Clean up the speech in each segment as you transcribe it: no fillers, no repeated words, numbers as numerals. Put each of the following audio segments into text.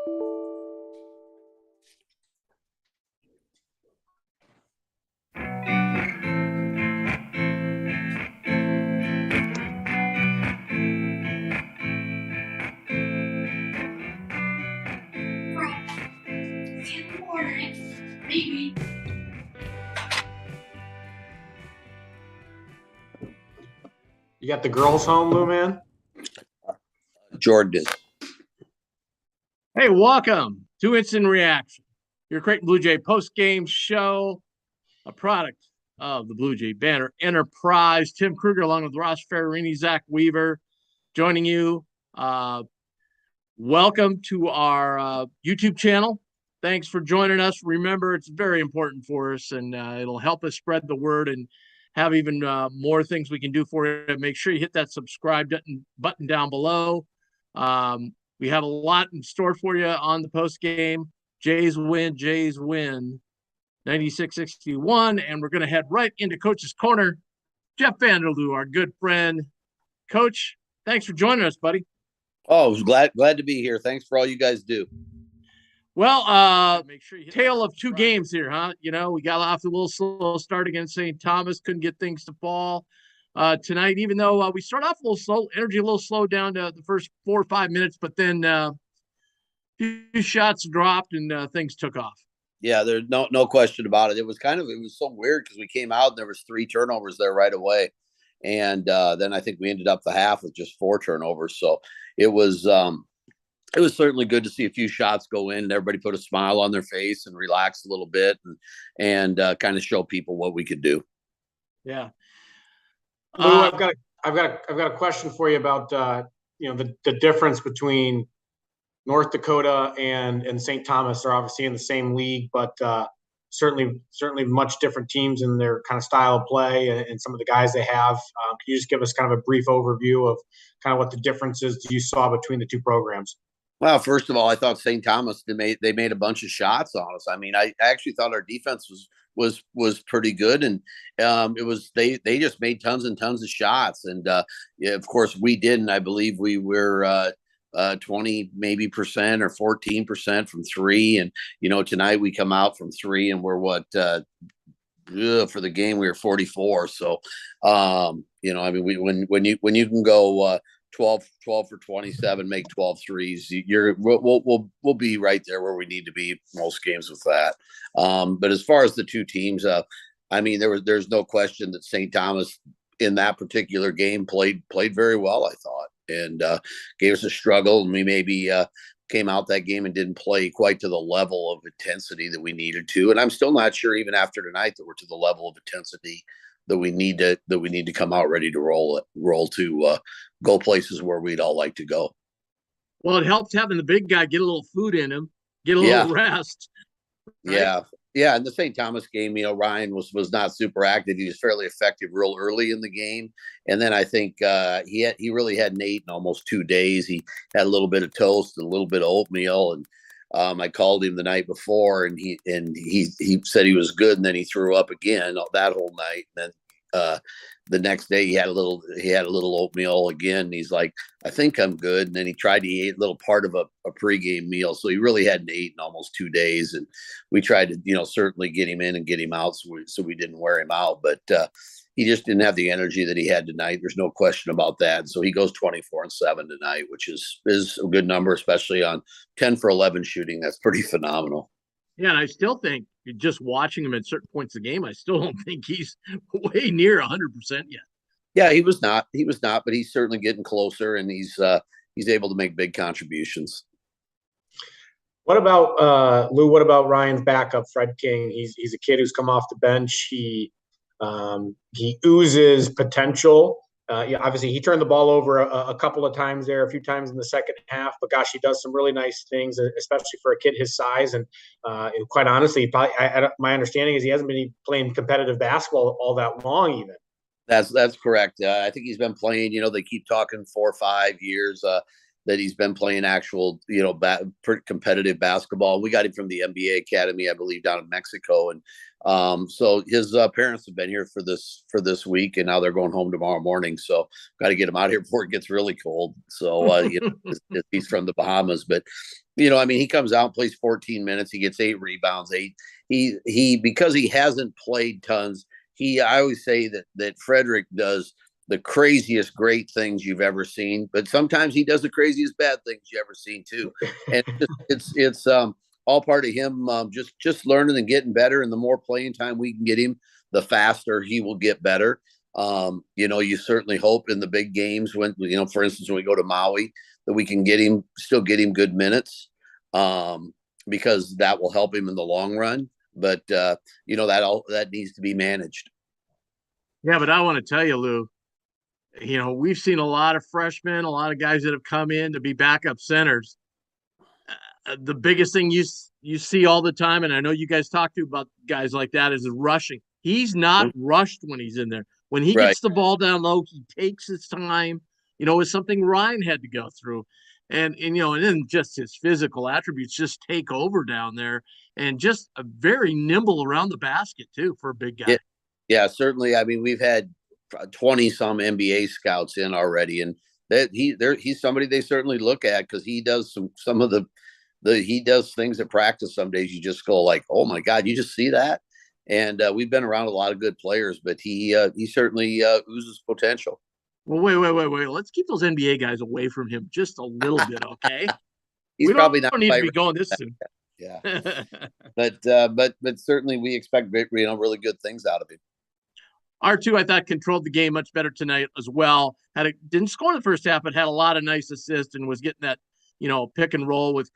You got the girls home, Lou, man? Jordan is. Hey, welcome to Instant Reaction, your Creighton Blue Jay post-game show, a product of the Blue Jay Banner Enterprise. Tim Kruger, along with Ross Ferrarini, Zach Weaver, joining you. Welcome to our YouTube channel. Thanks for joining us. Remember, it's very important for us, and it'll help us spread the word and have even more things we can do for you. Make sure you hit that subscribe button down below. We have a lot in store for you on the post game. Jays win, 96-61, and we're going to head right into Coach's Corner. Jeff Vanderloo, our good friend. Coach, thanks for joining us, buddy. Oh, I was glad to be here. Thanks for all you guys do. Well, make sure you tale of two games here, huh? You know, we got off a little slow start against St. Thomas, couldn't get things to fall tonight, even though we start off a little slow, energy a little slow down to the first 4 or 5 minutes, but then a few shots dropped and things took off. Yeah, there's no question about it. It was so weird because we came out and there was 3 turnovers there right away. And then I think we ended up the half with just 4 turnovers. So it was certainly good to see a few shots go in. Everybody put a smile on their face and relax a little bit and kind of show people what we could do. Yeah. Lou, I've got a question for you about the difference between North Dakota and St. Thomas. They're obviously in the same league, but certainly much different teams in their kind of style of play and some of the guys they have. Can you just give us kind of a brief overview of kind of what the differences you saw between the two programs? Well, first of all, I thought St. Thomas they made a bunch of shots on us. I mean, I actually thought our defense was pretty good, and they just made tons and tons of shots, and of course we didn't. I believe we were 20 maybe percent or 14% from 3, and tonight we come out from 3 and we're for the game we were 44. So I mean when you can go 12 for 27, make 12 threes, we'll be right there where we need to be most games with that. But as far as the two teams, I mean there's no question that St. Thomas in that particular game played very well, I thought, and gave us a struggle, and we maybe came out that game and didn't play quite to the level of intensity that we needed to. And I'm still not sure even after tonight that we're to the level of intensity that we need to come out ready to roll to go places where we'd all like to go. Well, it helps having the big guy get a little food in him, get a little rest. Right? Yeah. In the St. Thomas game, Ryan was not super active. He was fairly effective real early in the game, and then I think he really hadn't eaten almost 2 days. He had a little bit of toast and a little bit of oatmeal, and I called him the night before, and he said he was good, and then he threw up again that whole night. And then the next day he had a little oatmeal again. And he's like, I think I'm good. And then he tried to eat a little part of a pregame meal, so he really hadn't eaten almost 2 days. And we tried to certainly get him in and get him out so we didn't wear him out, but he just didn't have the energy that he had tonight. There's no question about that. So he goes 24-7 tonight, which is a good number, especially on 10 for 11 shooting. That's pretty phenomenal. Yeah, and I still think just watching him at certain points of the game, I still don't think he's way near 100% yet. Yeah, he was not, but he's certainly getting closer, and he's able to make big contributions. What about Lou? What about Ryan's backup, Fred King? He's a kid who's come off the bench. He oozes potential. Obviously, he turned the ball over a couple of times there, a few times in the second half. But gosh, he does some really nice things, especially for a kid his size. And quite honestly, my understanding is he hasn't been playing competitive basketball all that long, even. That's correct. I think he's been playing. They keep talking 4 or 5 years. that he's been playing actual, pretty competitive basketball. We got him from the NBA Academy, I believe, down in Mexico, and so his parents have been here for this week, and now they're going home tomorrow morning. So got to get him out here before it gets really cold. So he's from the Bahamas, but he comes out and plays 14 minutes. He gets 8 rebounds. He because he hasn't played tons. I always say that Frederick does the craziest great things you've ever seen, but sometimes he does the craziest bad things you ever seen too. And it's all part of him just learning and getting better. And the more playing time we can get him, the faster he will get better. You certainly hope in the big games when, for instance, when we go to Maui, that we can still get him good minutes, because that will help him in the long run. But that needs to be managed. Yeah, but I want to tell you, Lou, we've seen a lot of freshmen, a lot of guys that have come in to be backup centers. The biggest thing you see all the time, and I know you guys talk to about guys like that, is rushing. He's not rushed when he's in there. When he gets the ball down low, he takes his time. It's something Ryan had to go through. And then just his physical attributes just take over down there, and just a very nimble around the basket too for a big guy. Yeah, certainly. I mean, we've had 20 some NBA scouts in already, and that he's somebody they certainly look at, because he does some of he does things at practice. Some days you just go like, oh my God, you just see that. And we've been around a lot of good players, but he certainly oozes potential. Well, wait. Let's keep those NBA guys away from him just a little bit, okay? He's probably not need to be going this soon. Yeah, but certainly we expect really good things out of him. R2, I thought, controlled the game much better tonight as well. Didn't score in the first half, but had a lot of nice assists and was getting that pick and roll with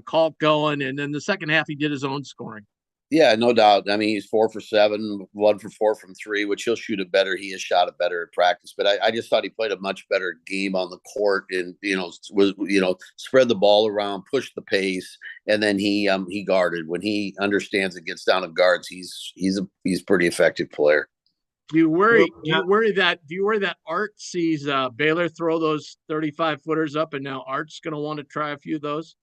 Kalk going. And then the second half, he did his own scoring. Yeah, no doubt. I mean, he's 4 for 7, 1 for 4 from 3, which he'll shoot it better. He has shot it better at practice, but I just thought he played a much better game on the court, and spread the ball around, pushed the pace, and then he guarded. When he understands and gets down and guards, he's a pretty effective player. Do you worry that Art sees Baylor throw those 35-footers up, and now Art's going to want to try a few of those?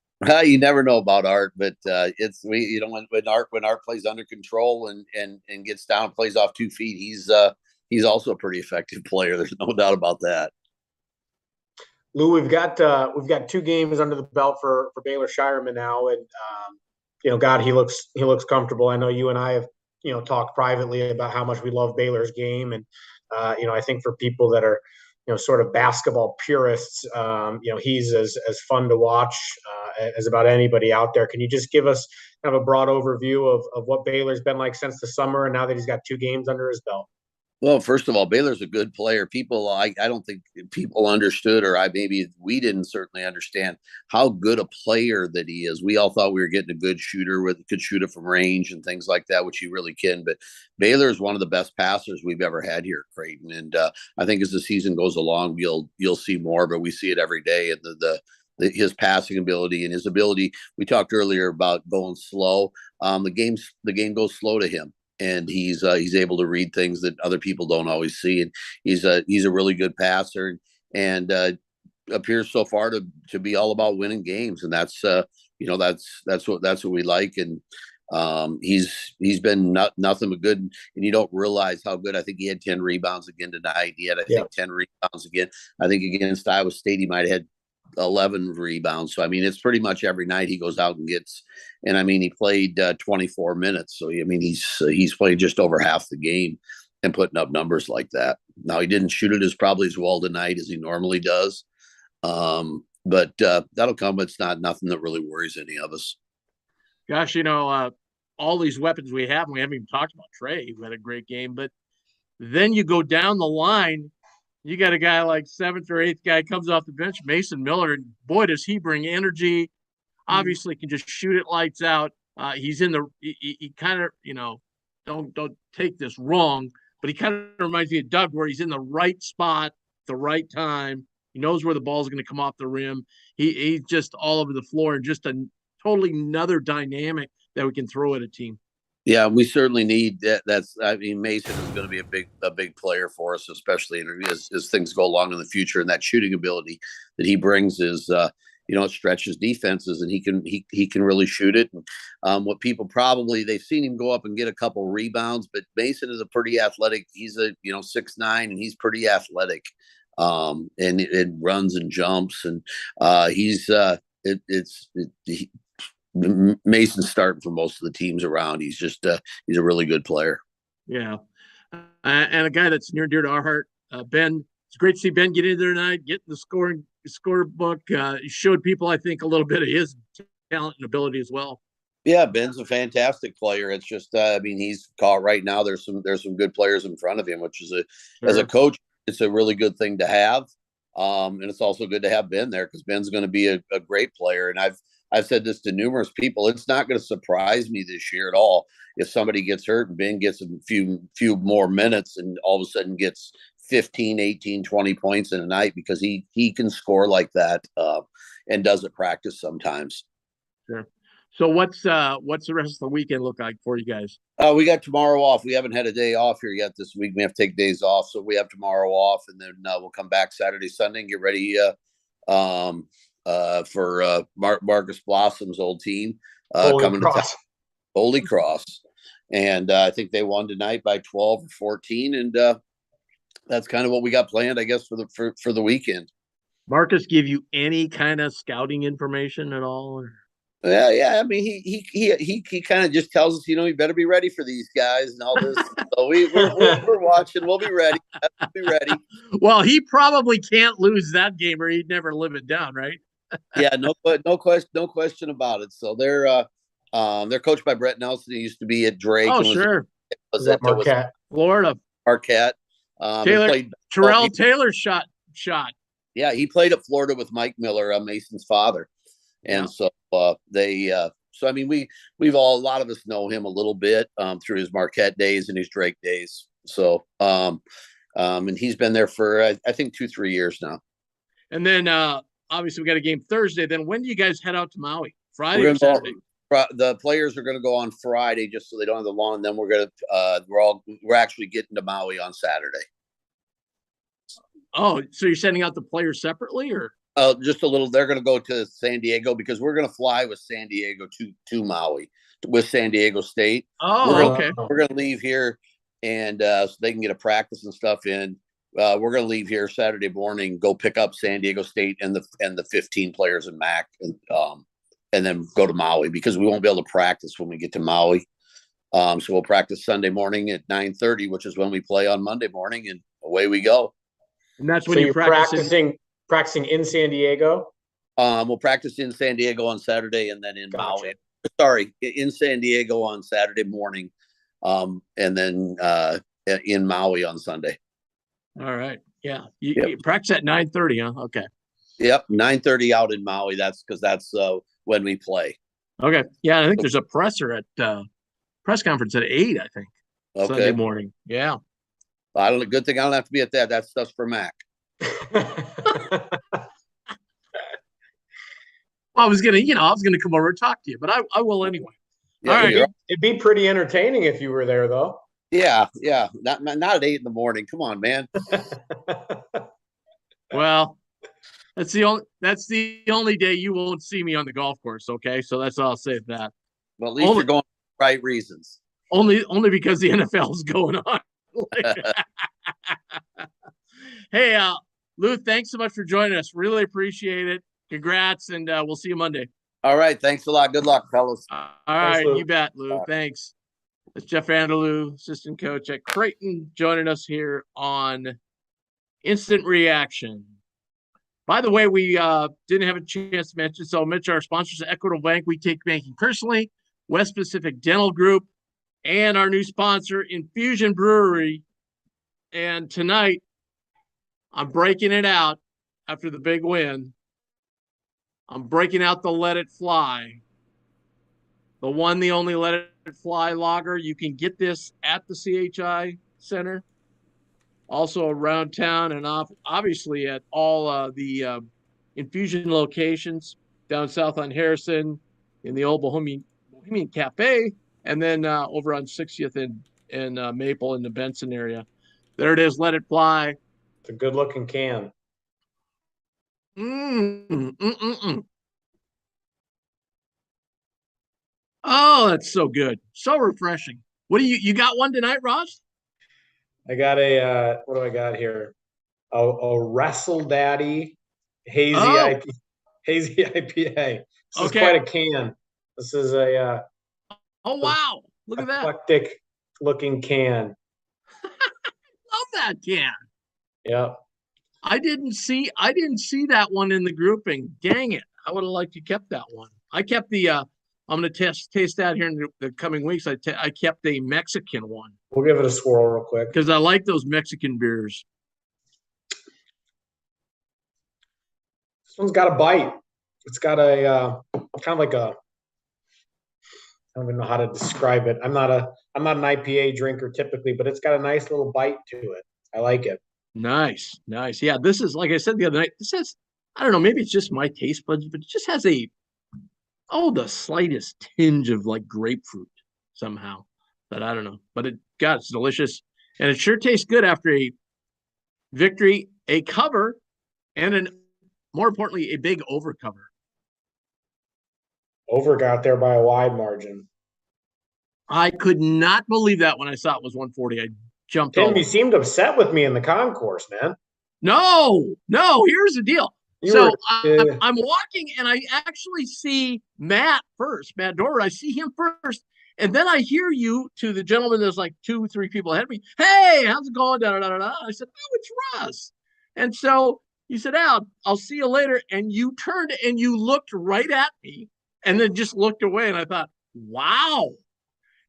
You never know about Art, but when Art plays under control and gets down and plays off 2 feet, he's also a pretty effective player. There's no doubt about that. Lou, we've got 2 games under the belt for Baylor Shireman now, and God, he looks comfortable. I know you and I have talked privately about how much we love Baylor's game, and I think for people that are sort of basketball purists, he's as fun to watch as about anybody out there. Can you just give us kind of a broad overview of what Baylor's been like since the summer, and now that he's got 2 games under his belt? Well, first of all, Baylor's a good player. I don't think people understood, or maybe we didn't certainly understand how good a player that he is. We all thought we were getting a good shooter could shoot it from range and things like that, which he really can. But Baylor is one of the best passers we've ever had here at Creighton, and I think as the season goes along, you'll see more. But we see it every day, and his passing ability and his ability. We talked earlier about going slow. The game goes slow to him. And he's able to read things that other people don't always see, and he's a really good passer, and appears so far to be all about winning games, and that's what we like, and he's been nothing but good, and you don't realize how good. I think he had 10 rebounds again tonight. He had 10 rebounds again. I think against Iowa State he might have had 11 rebounds. So I mean, it's pretty much every night he goes out and gets. And I mean, he played 24 minutes. So I mean, he's played just over half the game and putting up numbers like that. Now he didn't shoot it probably as well tonight as he normally does, but that'll come. It's nothing that really worries any of us. Gosh, all these weapons we have, and we haven't even talked about Trey, who had a great game. But then you go down the line. You got a guy like 7th or 8th guy comes off the bench, Mason Miller, and boy, does he bring energy. Obviously can just shoot it lights out. He's in he kind of, don't take this wrong, but he kind of reminds me of Doug, where he's in the right spot, at the right time. He knows where the ball's going to come off the rim. He's just all over the floor, and just a totally another dynamic that we can throw at a team. Yeah, we certainly need that. I mean, Mason is going to be a big player for us, especially as things go along in the future. And that shooting ability that he brings is, it stretches defenses, and he can really shoot it. And what people probably they've seen him go up and get a couple rebounds, but Mason is a pretty athletic. He's 6'9", and he's pretty athletic, and it runs and jumps, and Mason's starting for most of the teams around. He's just he's a really good player. Yeah, and a guy that's near and dear to our heart, Ben. It's great to see Ben get in there tonight, get in the scorebook. He showed people, I think, a little bit of his talent and ability as well. Yeah, Ben's a fantastic player. It's just, he's caught right now. There's some good players in front of him, which is as a coach, it's a really good thing to have. And it's also good to have Ben there because Ben's going to be a great player. And I've said this to numerous people. It's not going to surprise me this year at all if somebody gets hurt and Ben gets a few more minutes and all of a sudden gets 15, 18, 20 points in a night, because he can score like that and does it practice sometimes. Sure. So what's the rest of the weekend look like for you guys? We got tomorrow off. We haven't had a day off here yet this week. We have to take days off. So we have tomorrow off, and then we'll come back Saturday, Sunday, and get ready for Marcus Blossom's old team coming to town. Holy Cross. And I think they won tonight by 12 or 14. And that's kind of what we got planned, I guess, for the weekend. Marcus give you any kind of scouting information at all? Or? Yeah. I mean, he kind of just tells us, you better be ready for these guys and all this. So we're watching. We'll be ready. We'll be ready. Well, he probably can't lose that game, or he'd never live it down, right? Yeah, no question about it. So they're coached by Brett Nelson. He used to be at Drake. Oh, sure. Was that Marquette? Florida. Marquette. Terrell Taylor shot. Yeah, he played at Florida with Mike Miller, Mason's father, and so they. So I mean, a lot of us know him a little bit through his Marquette days and his Drake days. So and he's been there for I think 2-3 years now. And then obviously we got a game Thursday. Then when do you guys head out to Maui? Friday or Saturday? The players are going to go on Friday just so they don't have the long. And then we're actually getting to Maui on Saturday. Oh, so you're sending out the players separately, or? Just a little. They're going to go to San Diego because we're going to fly with San Diego to Maui with San Diego State. Oh, okay. We're going to leave here, and so they can get a practice and stuff in. We're going to leave here Saturday morning, go pick up San Diego State and the 15 players in MAC, and then go to Maui because we won't be able to practice when we get to Maui. So we'll practice Sunday morning at 9:30, which is when we play on Monday morning, and away we go. And that's when you're practicing in San Diego. We'll practice in San Diego on Saturday, and then in Maui. Sorry, in San Diego on Saturday morning, and then in Maui on Sunday. All right. Yeah. You practice at 9:30, huh? Okay. Yep. 9:30 out in Maui. That's because that's when we play. Okay. Yeah. I think there's a press conference at 8, I think. Okay. Sunday morning. Yeah. Good thing I don't have to be at that. That stuff's for Mac. I was gonna come over and talk to you, but I will anyway. Yeah, all right. It'd be pretty entertaining if you were there, though. Yeah. Not at 8 in the morning. Come on, man. Well, that's the only day you won't see me on the golf course. Okay, so that's all I'll say to that. Well, at least you're going for the right reasons. Only because the NFL is going on. Hey, Lou, thanks so much for joining us. Really appreciate it. Congrats, and we'll see you Monday. All right. Thanks a lot. Good luck, fellas. All right. Thanks, you bet, Lou. Thanks. It's Jeff Vanderloo, assistant coach at Creighton, joining us here on Instant Reaction. By the way, we didn't have a chance to mention, so I'll mention our sponsors, Equitable Bank. We take banking personally, West Pacific Dental Group, and our new sponsor, Infusion Brewery. And tonight, I'm breaking it out after the big win. I'm breaking out the Let It Fly. The one, the only Let It Fly lager. You can get this at the CHI Center, also around town, and obviously at all the infusion locations down south on Harrison, in the old Bohemian Cafe, And then over on 60th and Maple in the Benson area. There it is. Let it fly. It's a good looking can. Oh, that's so good. So refreshing. What do you got one tonight, Ross? I got what do I got here? A Wrestle Daddy hazy IPA. This is quite a can. This is a oh wow! Look at that eclectic looking can. Love that can. Yep. I didn't see that one in the grouping. Dang it! I would have liked you kept that one. I kept the. I'm going to taste that here in the coming weeks. I kept a Mexican one. We'll give it a swirl real quick because I like those Mexican beers. This one's got a bite. It's got a kind of like a. I don't even know how to describe it. I'm not an IPA drinker typically, but it's got a nice little bite to it. I like it. Nice. Yeah, this is, like I said the other night, this has, I don't know, maybe it's just my taste buds, but it just has the slightest tinge of like grapefruit somehow. But I don't know. But it's delicious. And it sure tastes good after a victory, a cover, and more importantly, a big over cover. Over got there by a wide margin. I could not believe that when I saw it was 140. I jumped Tim, you seemed upset with me in the concourse, man. No, here's the deal. I'm walking and I actually see Matt Dorer. I see him first. And then I hear you to the gentleman that's like 2-3 people ahead of me. Hey, how's it going? Da, da, da, da. I said, oh, it's Russ. And so you said, I'll see you later. And you turned and you looked right at me and then just looked away. And I thought, wow.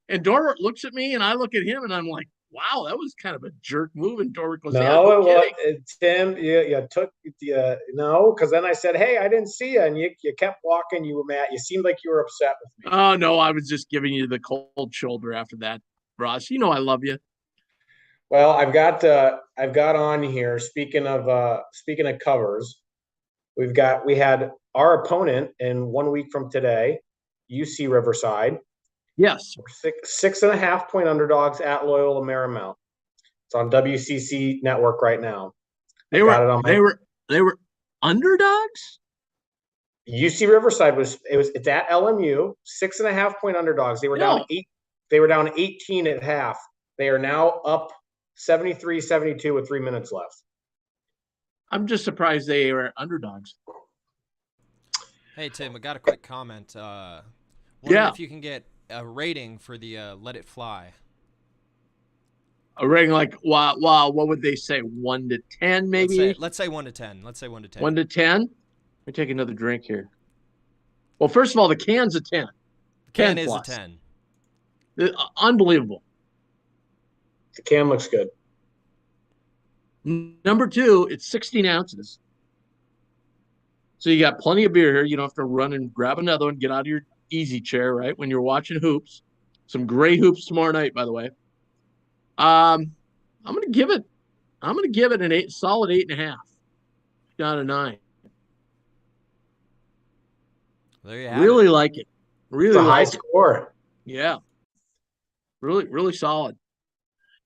And Dorer looks at me and I look at him and I'm like, wow, that was kind of a jerk move. And Dorer goes, no, it was Tim. You took no, because then I said, hey, I didn't see you, and you kept walking. You were mad. You seemed like you were upset with me. Oh no, I was just giving you the cold shoulder after that, Ross. You know I love you. Well, I've got on here. Speaking of covers, we had our opponent in 1 week from today, UC Riverside. Yes. 6.5 point underdogs at Loyola Marymount. It's on WCC network right now. They were underdogs? UC Riverside it's at LMU, 6.5 point underdogs. They were down 18 at half. They are now up 73-72 with 3 minutes left. I'm just surprised they were underdogs. Hey Tim, I got a quick comment. If you can get a rating for the Let It Fly. A rating like wow, what would they say? 1 to 10 maybe? Let's say 1 to 10. 1 to 10? Let me take another drink here. Well, first of all, the can's a 10. The can is a 10. Unbelievable. The can looks good. Number 2, it's 16 ounces. So you got plenty of beer here. You don't have to run and grab another one, get out of your easy chair, right? When you're watching hoops. Some great hoops tomorrow night, by the way. I'm going to give it an solid 8.5. Not a 9. There you have really it. Like it. Really it's a like high it. Score. Yeah. Really, really solid.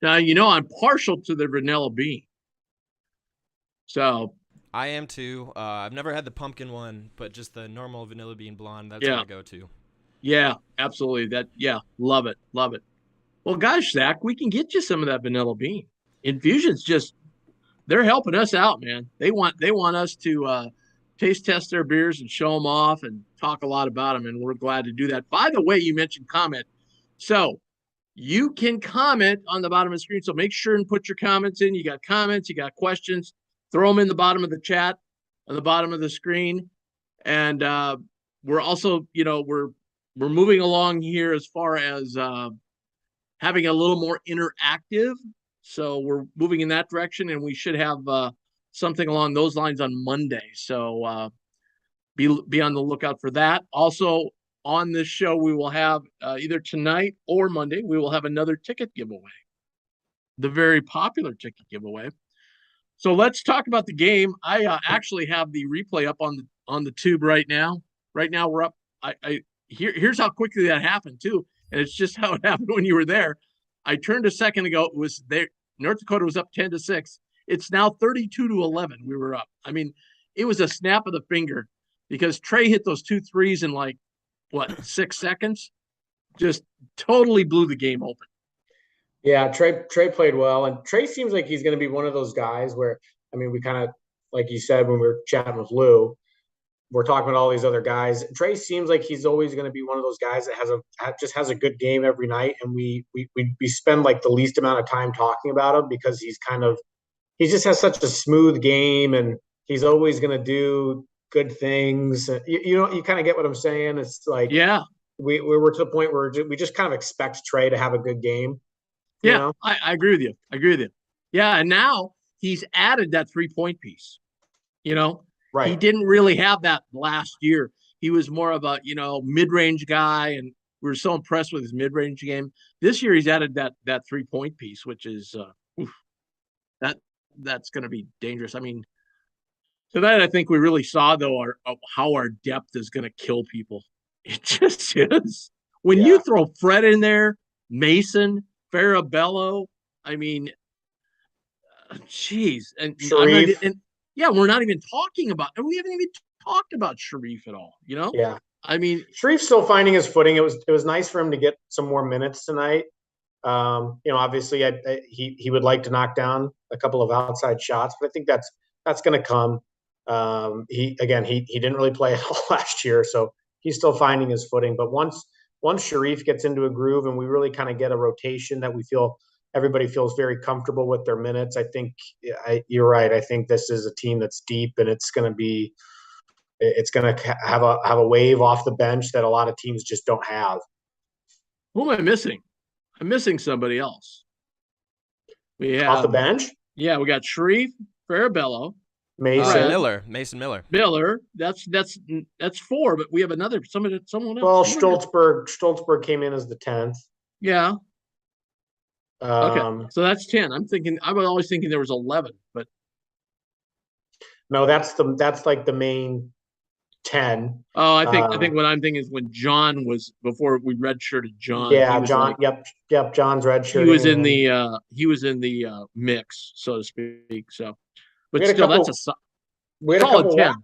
Now, I'm partial to the vanilla bean. So I am too. I've never had the pumpkin one, but just the normal vanilla bean blonde. That's what I go to. Yeah, absolutely. Love it. Love it. Well, gosh, Zach, we can get you some of that vanilla bean. Infusion's they're helping us out, man. They want us to taste test their beers and show them off and talk a lot about them, and we're glad to do that. By the way, you mentioned comment. So you can comment on the bottom of the screen. So make sure and put your comments in. You got comments, you got questions. Throw them in the bottom of the chat on the bottom of the screen. And we're also, we're moving along here as far as having a little more interactive. So we're moving in that direction, and we should have something along those lines on Monday. So be on the lookout for that. Also on this show, we will have either tonight or Monday, we will have another ticket giveaway, the very popular ticket giveaway. So let's talk about the game. I actually have the replay up on the tube right now. Right now we're up. Here's how quickly that happened too. And it's just how it happened when you were there. I turned a second ago. It was there. North Dakota was up 10-6. It's now 32-11. We were up. I mean, it was a snap of the finger because Trey hit those 2 threes in like, what, 6 seconds? Just totally blew the game open. Yeah, Trey played well, and Trey seems like he's going to be one of those guys where, I mean, we kind of, like you said when we were chatting with Lou, we're talking about all these other guys. Trey seems like he's always going to be one of those guys that just has a good game every night, and we spend like the least amount of time talking about him because he just has such a smooth game, and he's always going to do good things. You kind of get what I'm saying. It's like we're to the point where we just kind of expect Trey to have a good game. Yeah, I agree with you. Yeah, and now he's added that 3-point piece. Right. He didn't really have that last year. He was more of a mid-range guy, and we were so impressed with his mid-range game. This year, he's added that 3-point piece, which is that's going to be dangerous. I mean, tonight I think we really saw though how our depth is going to kill people. It just is. When you throw Fred in there, Mason, Farabello, I mean, geez, and Sharif. we're not even talking about. We haven't even talked about Sharif at all. Yeah. I mean, Sharif's still finding his footing. It was nice for him to get some more minutes tonight. Obviously, he would like to knock down a couple of outside shots, but I think that's going to come. He didn't really play at all last year, so he's still finding his footing. But once Sharif gets into a groove and we really kind of get a rotation that we feel everybody feels very comfortable with their minutes, I think you're right. I think this is a team that's deep, and it's going to have a wave off the bench that a lot of teams just don't have. Who am I missing? I'm missing somebody else. We have off the bench. Yeah, we got Sharif, Farabello, Mason Miller. That's 4, but we have someone else. Well, Stoltzberg came in as the 10th. Yeah. Okay, so that's 10. I was always thinking there was 11, but no, that's like the main 10. Oh, I think what I'm thinking is when John was before we redshirted John. Yeah, John. Yep. John's redshirting. He was in the mix, so to speak. So, but still, that's we had a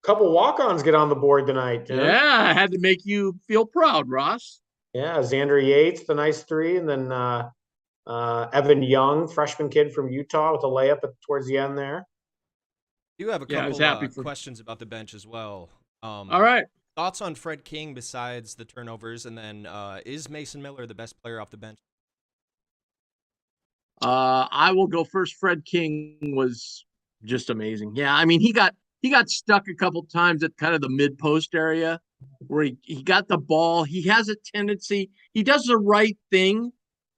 couple walk-ons get on the board tonight. Yeah, I had to make you feel proud, Ross. Yeah, Xander Yates, the nice 3, and then Evan Young, freshman kid from Utah, with a layup towards the end there. You have a couple questions about the bench as well. All right. Thoughts on Fred King besides the turnovers, and then is Mason Miller the best player off the bench? I will go first. Fred King was just amazing. Yeah, I mean he got stuck a couple times at kind of the mid post area where he got the ball. He has a tendency. He does the right thing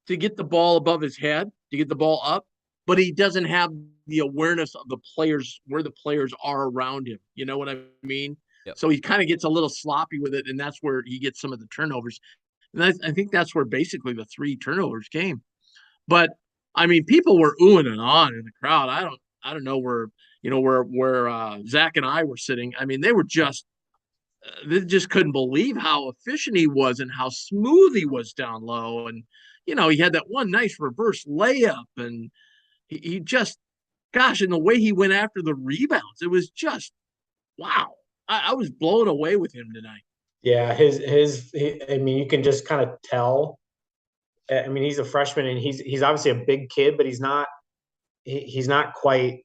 to get the ball above his head, to get the ball up, but he doesn't have the awareness of the players, where the players are around him. You know what I mean? Yep. So he kind of gets a little sloppy with it, and that's where he gets some of the turnovers. And I think that's where basically the 3 turnovers came. But I mean, people were oohing and ahhing in the crowd. I don't know where Zach and I were sitting. I mean, they just couldn't believe how efficient he was and how smooth he was down low. And he had that one nice reverse layup, and he just, gosh, and the way he went after the rebounds, it was just, wow. I was blown away with him tonight. Yeah, I mean, you can just kind of tell. I mean, he's a freshman, and he's obviously a big kid, but he's not quite,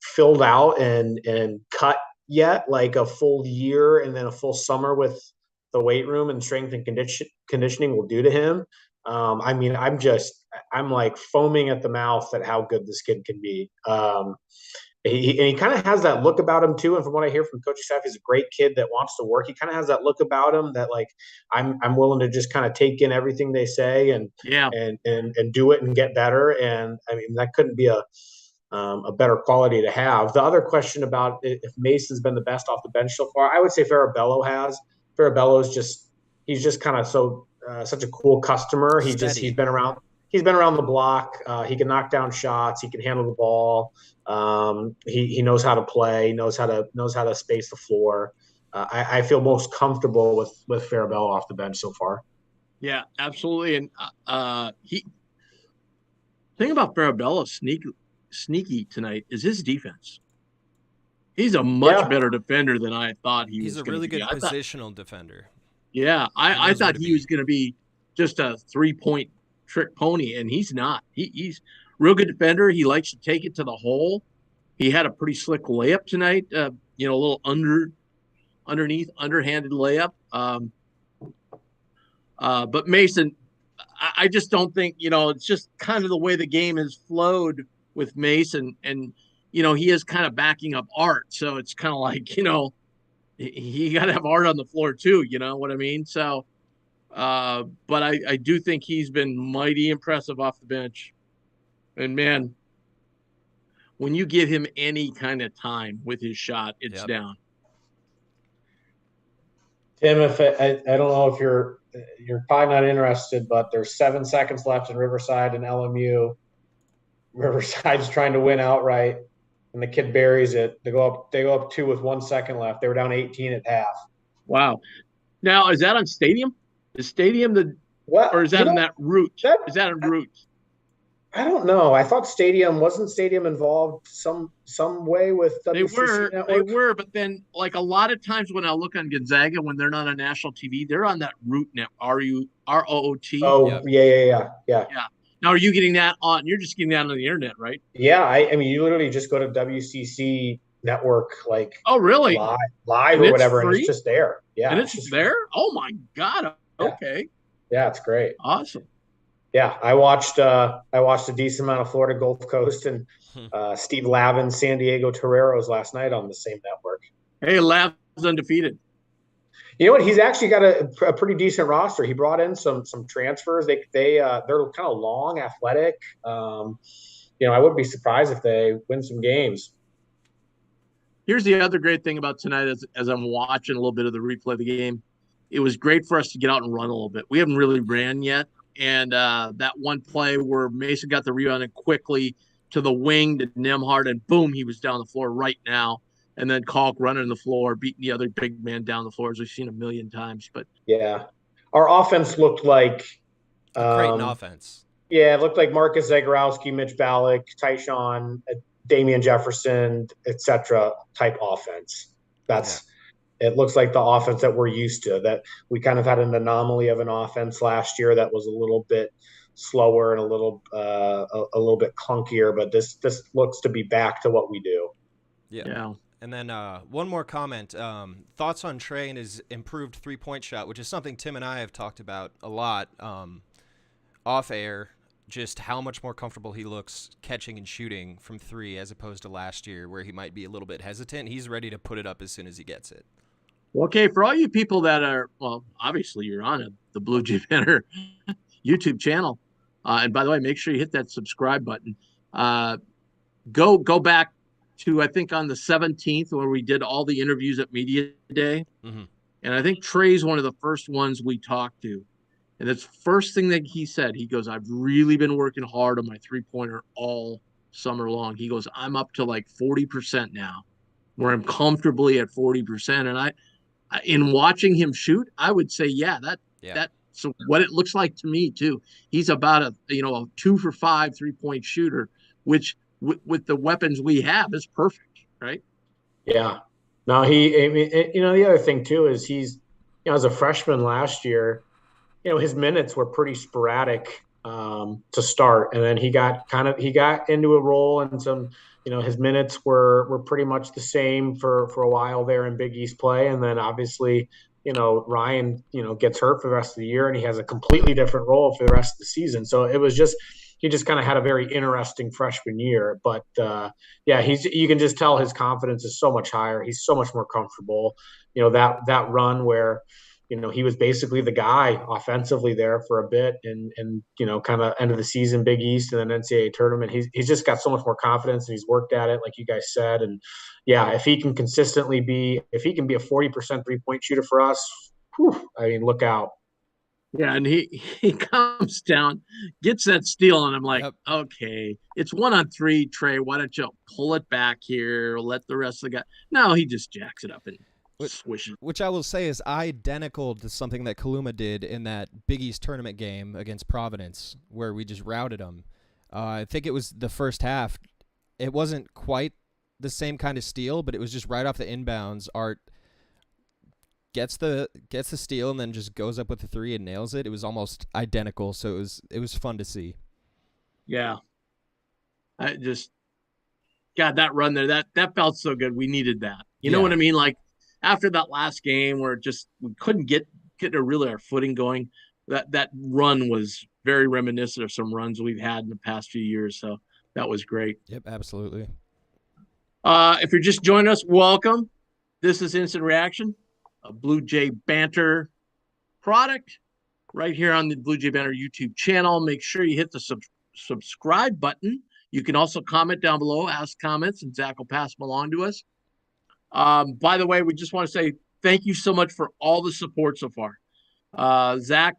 filled out and cut yet, like a full year and then a full summer with the weight room and strength and conditioning will do to him. I mean, I'm like foaming at the mouth at how good this kid can be. He kind of has that look about him too. And from what I hear from coaching staff, he's a great kid that wants to work. He kind of has that look about him that, like, I'm willing to just kind of take in everything they say and do it and get better. And I mean, that couldn't be a better quality to have. The other question about if Mason's been the best off the bench so far, I would say Farabello has. Farabello is he's just kind of such a cool customer. He's been around the block. He can knock down shots. He can handle the ball. He knows how to play. Knows how to space the floor. I feel most comfortable with Farabello off the bench so far. Yeah, absolutely. And thing about Farabella sneaky tonight is his defense. He's a much better defender than I thought he He's was a going really to be. good positional defender. Yeah, I thought he was going to be just a 3-point trick pony, and he's not. He's real good defender. He likes to take it to the hole. He had a pretty slick layup tonight. A little underhanded layup. But Mason, I just don't think, it's just kind of the way the game has flowed with Mason, and he is kind of backing up Art, so it's kind of like, he got to have Art on the floor too. You know what I mean? So, but I do think he's been mighty impressive off the bench, and man, when you give him any kind of time with his shot, it's down. Tim, if I don't know if you're probably not interested, but there's 7 seconds left in Riverside and LMU. Riverside's trying to win outright, and the kid buries it. They go up 2 with 1 second left. They were down 18 at half. Wow. Now, is that on Stadium? Is Stadium or is that in that route? Is that a route? I don't know. I thought wasn't Stadium involved some way with WCC Network? They were, but then like a lot of times when I look on Gonzaga when they're not on national TV, they're on that route net ROOT. Oh, yeah. Now, are you getting that on? You're just getting that on the internet, right? Yeah, I mean, you literally just go to WCC Network, like really live or whatever, and it's just there. Yeah, and it's just there. Oh my God! Okay. Yeah, it's great. Awesome. Yeah, I watched a decent amount of Florida Gulf Coast and Steve Lavin's San Diego Toreros last night on the same network. Hey, Lavin's undefeated. You know what? He's actually got a pretty decent roster. He brought in some transfers. They're kind of long, athletic. I wouldn't be surprised if they win some games. Here's the other great thing about tonight as I'm watching a little bit of the replay of the game. It was great for us to get out and run a little bit. We haven't really ran yet. And that one play where Mason got the rebound and quickly to the wing to Nembhard, and boom, he was down the floor right now. And then Kalk running the floor, beating the other big man down the floor, as we've seen a million times. But yeah, our offense looked like Creighton offense. Yeah, it looked like Marcus Zagorowski, Mitch Ballack, Tyshawn, Damian Jefferson, etc. type offense. It looks like the offense that we're used to, that we kind of had an anomaly of an offense last year that was a little bit slower and a little bit clunkier, but this looks to be back to what we do. Yeah. And then one more comment. Thoughts on Trey and his improved 3-point shot, which is something Tim and I have talked about a lot off air, just how much more comfortable he looks catching and shooting from 3 as opposed to last year where he might be a little bit hesitant. He's ready to put it up as soon as he gets it. Okay, for all you people that are, obviously you're on the Blue Jay Banner YouTube channel. And by the way, make sure you hit that subscribe button. Go back to, I think, on the 17th where we did all the interviews at Media Day. Mm-hmm. And I think Trey's one of the first ones we talked to. And that's the first thing that he said. He goes, I've really been working hard on my 3-pointer all summer long. He goes, I'm up to like 40% now, where I'm comfortably at 40%. And in watching him shoot, I would say, so what it looks like to me too. He's about a 2 for 5 3-point shooter, which with the weapons we have is perfect, right? Yeah. No, the other thing too is he's, as a freshman last year, his minutes were pretty sporadic to start, and then he got into a role, and some, his minutes were pretty much the same for a while there in Big East play, and then obviously, Ryan, gets hurt for the rest of the year, and he has a completely different role for the rest of the season. So it was just, he just kind of had a very interesting freshman year, but you can just tell his confidence is so much higher. He's so much more comfortable. That run where, he was basically the guy offensively there for a bit, and kind of end of the season, Big East, and then NCAA tournament. He's just got so much more confidence, and he's worked at it, like you guys said. And if he can consistently be a 40% 3-point shooter for us, look out. Yeah, and he comes down, gets that steal, and I'm like, okay, it's 1-on-3, Trey. Why don't you pull it back here? Let the rest of the guy. No, he just jacks it up and swishing. Which I will say is identical to something that Kaluma did in that Big East tournament game against Providence, where we just routed them. I think it was the first half. It wasn't quite the same kind of steal, but it was just right off the inbounds. Art gets the steal and then just goes up with the three and nails it. It was almost identical, so it was fun to see. Yeah. I just God, that run there, that felt so good. We needed that. You know what I mean? Like after that last game where we couldn't get our footing going, that run was very reminiscent of some runs we've had in the past few years. So that was great. Yep, absolutely. If you're just joining us, welcome. This is Instant Reaction, a Blue Jay Banter product right here on the Blue Jay Banter YouTube channel. Make sure you hit the subscribe button. You can also comment down below, ask comments, and Zach will pass them along to us. By the way, we just want to say thank you so much for all the support so far. Zach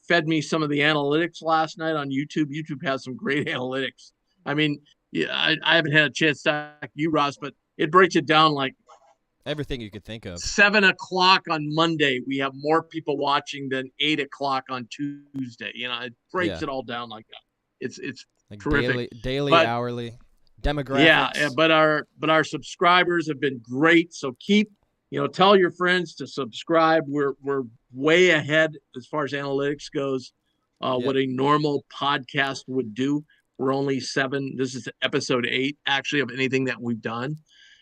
fed me some of the analytics last night on YouTube. YouTube has some great analytics. I mean, I haven't had a chance to ask you, Ross, but it breaks it down like everything you could think of. 7 o'clock on Monday, we have more people watching than 8 o'clock on Tuesday. It breaks it all down like that. It's like terrific. Daily, hourly, demographics. Yeah, but our subscribers have been great. So tell your friends to subscribe. We're way ahead as far as analytics goes. What a normal podcast would do. We're only 7. This is episode 8, actually, of anything that we've done.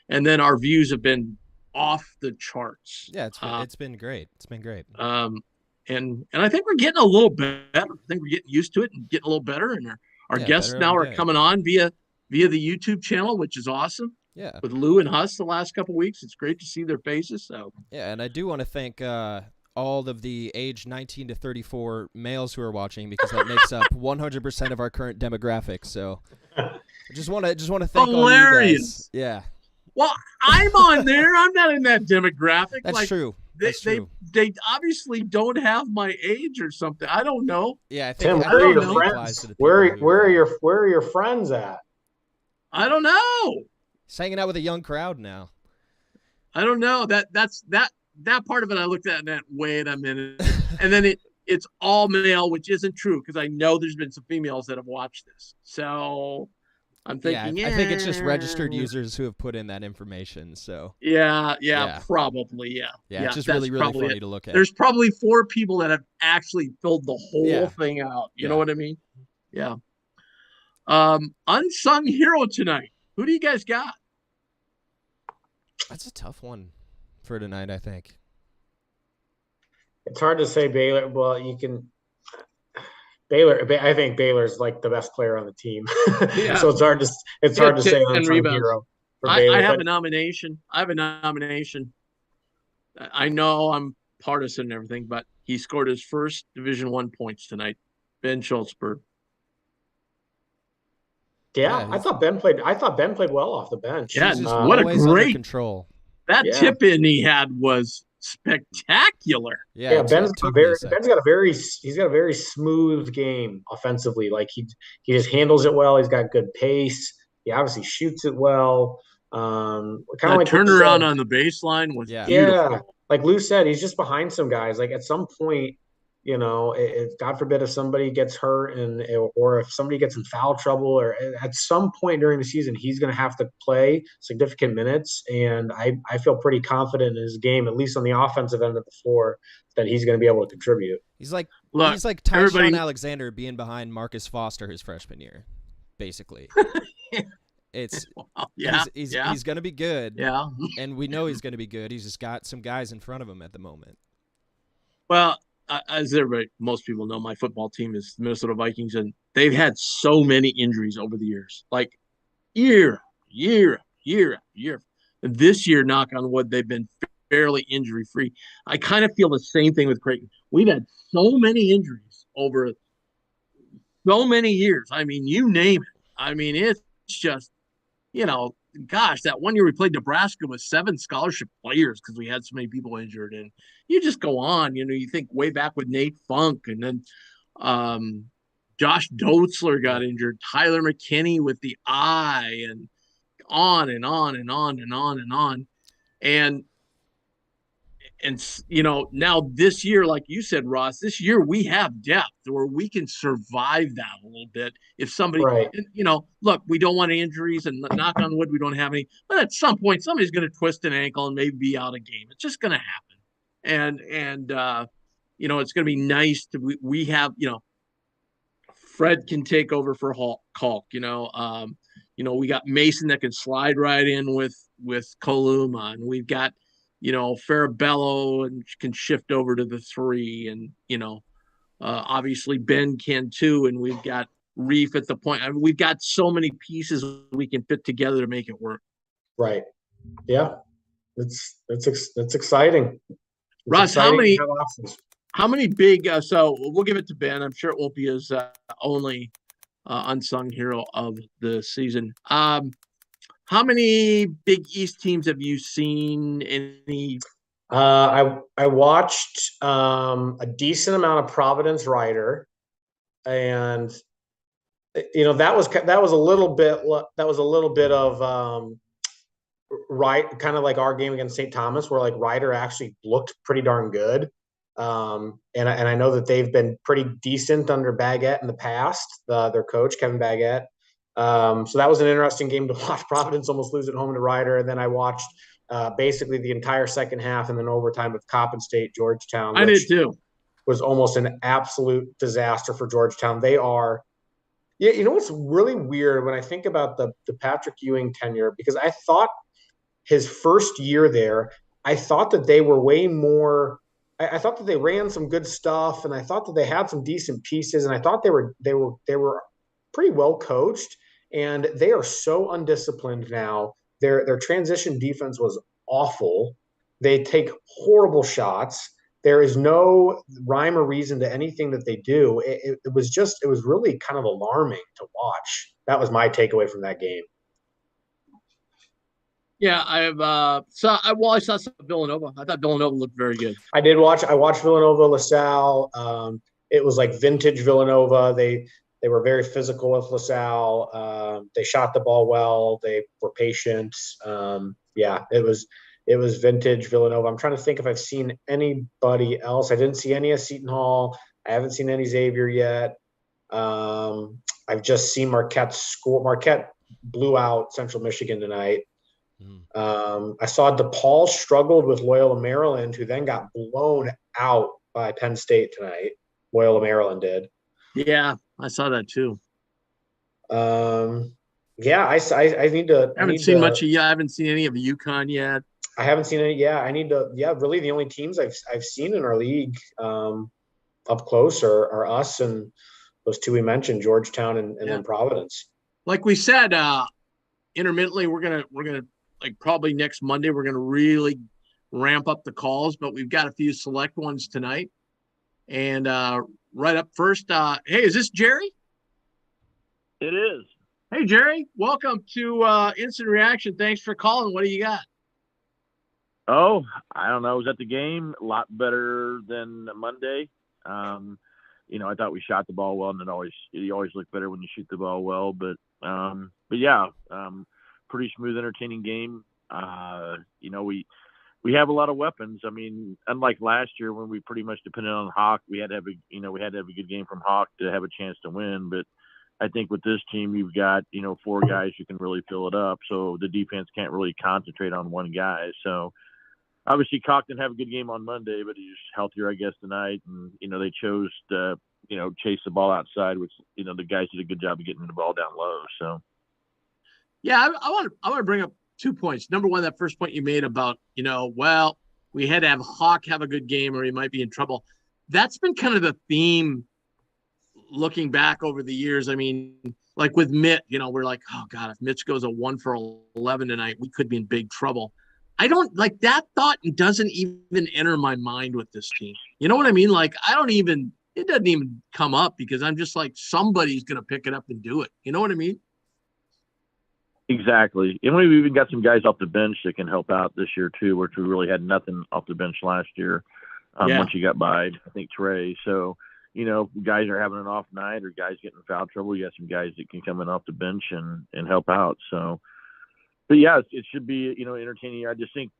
And then our views have been off the charts. Yeah, it's been great. It's been great. And I think we're getting a little better. I think we're getting used to it and getting a little better. And our guests now are coming on via the YouTube channel, which is awesome. Yeah. With Lou and Huss the last couple of weeks, it's great to see their faces. So yeah, and I do want to thank all of the age 19 to 34 males who are watching, because that makes up 100% of our current demographic. So I just want to thank all you guys. Yeah. Well, I'm on there. I'm not in that demographic. That's true. They obviously don't have my age or something. I don't know. Yeah, I think Tim, where are your friends? Where are your friends at? I don't know. He's hanging out with a young crowd now. I don't know. That part of it I looked at and went, wait a minute. And then it's all male, which isn't true, because I know there's been some females that have watched this. So I'm thinking, I think it's just registered users who have put in that information. So yeah, probably, yeah. It's just really funny to look at. There's probably 4 people that have actually filled the whole thing out. You know what I mean? Yeah. Unsung hero tonight. Who do you guys got? That's a tough one for tonight, I think. It's hard to say Baylor. Well, you can. Baylor. I think Baylor's like the best player on the team. So it's hard to say unsung hero for Baylor. I have a nomination. I know I'm partisan and everything, but he scored his first Division I points tonight. Ben Schultzberg. Yeah, I thought Ben played well off the bench. Yeah, what a great control. That tip in he had was spectacular. Yeah, Ben's got a very smooth game offensively. Like he just handles it well. He's got good pace. He obviously shoots it well. Kind of like turnaround on the baseline was beautiful. Yeah, like Lou said, he's just behind some guys. Like at some point, if God forbid if somebody gets hurt or if somebody gets in foul trouble, or at some point during the season, he's going to have to play significant minutes. And I feel pretty confident in his game, at least on the offensive end of the floor, that he's going to be able to contribute. He's like Tyshawn Alexander being behind Marcus Foster his freshman year, basically. He's going to be good. Yeah. And we know he's going to be good. He's just got some guys in front of him at the moment. Well, as most people know, my football team is the Minnesota Vikings, and they've had so many injuries over the years, like year. And this year, knock on wood, they've been fairly injury-free. I kind of feel the same thing with Creighton. We've had so many injuries over so many years. I mean, you name it. I mean, it's just, gosh, that one year we played Nebraska with 7 scholarship players because we had so many people injured. And you just go on, you think way back with Nate Funk, and then Josh Dotzler got injured, Tyler McKinney with the eye, and on and on and on and on and on. And now this year, like you said, Ross, this year we have depth where we can survive that a little bit. If somebody, Right. look, we don't want injuries, and knock on wood, we don't have any. But at some point, somebody's going to twist an ankle and maybe be out of game. It's just going to happen. And it's going to be nice we have, Fred can take over for Hulk. We got Mason that can slide right in with Koluma, and we've got Farabello and can shift over to the 3, and obviously Ben can too, and we've got Reef at the point. I mean, we've got so many pieces we can fit together to make it work. Right. Yeah. That's exciting. It's Russ, exciting how many big? So we'll give it to Ben. I'm sure it won't be his only unsung hero of the season. How many Big East teams have you seen? Any? I watched a decent amount of Providence Rider, and that was a little bit of right, kind of like our game against St. Thomas, where like Rider actually looked pretty darn good. And I know that they've been pretty decent under Baguette in the past, their coach, Kevin Baguette. So that was an interesting game to watch. Providence almost lose at home to Rider. And then I watched basically the entire second half and then overtime with Coppin State, Georgetown. I did too. Was almost an absolute disaster for Georgetown. They are, what's really weird when I think about the Patrick Ewing tenure, because I thought his first year there, I thought that they were way more. I thought that they ran some good stuff, and I thought that they had some decent pieces, and I thought they were pretty well coached, and they are so undisciplined now. Their transition defense was awful. They take horrible shots. There is no rhyme or reason to anything that they do. It was really kind of alarming to watch. That was my takeaway from that game. Yeah, I saw some Villanova. I thought Villanova looked very good. I watched Villanova, LaSalle. It was like vintage Villanova. They were very physical with LaSalle. They shot the ball well. They were patient. It was vintage Villanova. I'm trying to think if I've seen anybody else. I didn't see any of Seton Hall. I haven't seen any Xavier yet. I've just seen Marquette score. Marquette blew out Central Michigan tonight. I saw DePaul struggled with Loyola Maryland, who then got blown out by Penn State tonight. Loyola Maryland did. Yeah, I saw that too. Yeah, I need to. I haven't seen much. I haven't seen any of UConn yet. I haven't seen any. Yeah, I need to. Yeah, really, the only teams I've seen in our league up close are us and those two we mentioned, Georgetown and then Providence. Like we said, intermittently, we're gonna like probably next Monday we're gonna really ramp up the calls, but we've got a few select ones tonight. And right up first, hey, is this Jerry? It is. Hey, Jerry, welcome to Instant Reaction. Thanks for calling. What do you got? Oh, I don't know. I was at the game, a lot better than Monday. I thought we shot the ball well, and you always look better when you shoot the ball well. But yeah, pretty smooth, entertaining game. We have a lot of weapons. I mean, unlike last year when we pretty much depended on Hawk, we had to have a good game from Hawk to have a chance to win. But I think with this team, you've got 4 guys who can really fill it up, so the defense can't really concentrate on one guy. So obviously, Hawk didn't have a good game on Monday, but he's healthier, I guess, tonight. And they chose to chase the ball outside, which the guys did a good job of getting the ball down low. So yeah, I want to bring up 2 points. Number one, that first point you made about we had to have Hawk have a good game or he might be in trouble. That's been kind of the theme looking back over the years. I mean, like with Mitt, we're like, oh God, if Mitch goes a 1 for 11 tonight, we could be in big trouble. I don't like that thought. Doesn't even enter my mind with this team. You know what I mean? Like, it doesn't even come up because I'm just like, somebody's going to pick it up and do it. You know what I mean? Exactly. And we've even got some guys off the bench that can help out this year too, which we really had nothing off the bench last year. Once you got by, I think, Trey. So, guys are having an off night or guys getting in foul trouble. You got some guys that can come in off the bench and help out. So, but yeah, it should be, entertaining. I just think,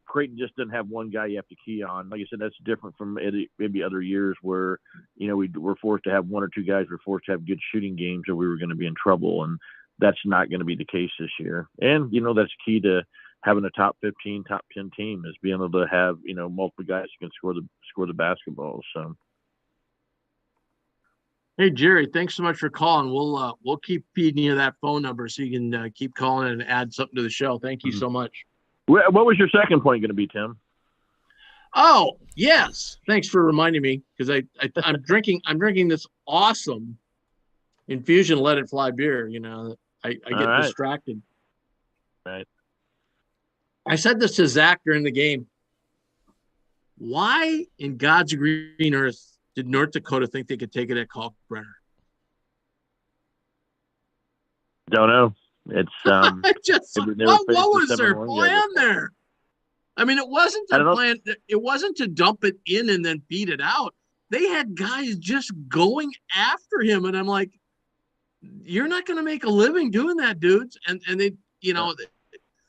Creighton just doesn't have one guy you have to key on. Like I said, that's different from maybe other years where, we were forced to have one or two guys were forced to have good shooting games or we were going to be in trouble. And that's not going to be the case this year. And, that's key to having a top 15, top 10 team is being able to have, multiple guys who can score the basketball. So. Hey, Jerry, thanks so much for calling. We'll keep feeding you that phone number so you can keep calling and add something to the show. Thank you so much. What was your second point going to be, Tim? Oh, yes. Thanks for reminding me because I'm drinking this awesome infusion Let It Fly beer. I get distracted. Right. I said this to Zach during the game. Why in God's green earth did North Dakota think they could take it at Kalkbrenner? Don't know. It's what was their plan there? I mean, it wasn't a plan. It wasn't to dump it in and then beat it out. They had guys just going after him, and I'm like, you're not going to make a living doing that, dudes. And they,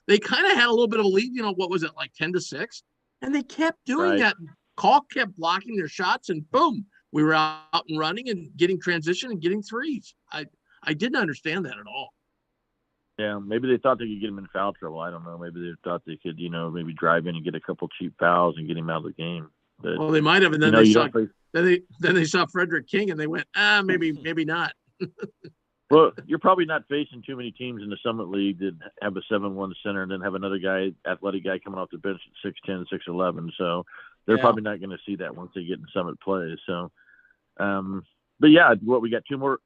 they kind of had a little bit of a lead. What was it, like 10-6? And they kept doing that. Kalk kept blocking their shots, and boom, we were out and running and getting transition and getting threes. I didn't understand that at all. Yeah, maybe they thought they could get him in foul trouble. I don't know. Maybe they thought they could, maybe drive in and get a couple cheap fouls and get him out of the game. But, well, they might have, and then they saw Frederick King, and they went, maybe not. Well, you're probably not facing too many teams in the Summit League that have a 7-1 center and then have another athletic guy coming off the bench at 6'10", 6'11". So they're probably not going to see that once they get in Summit play. So, but yeah, we got two more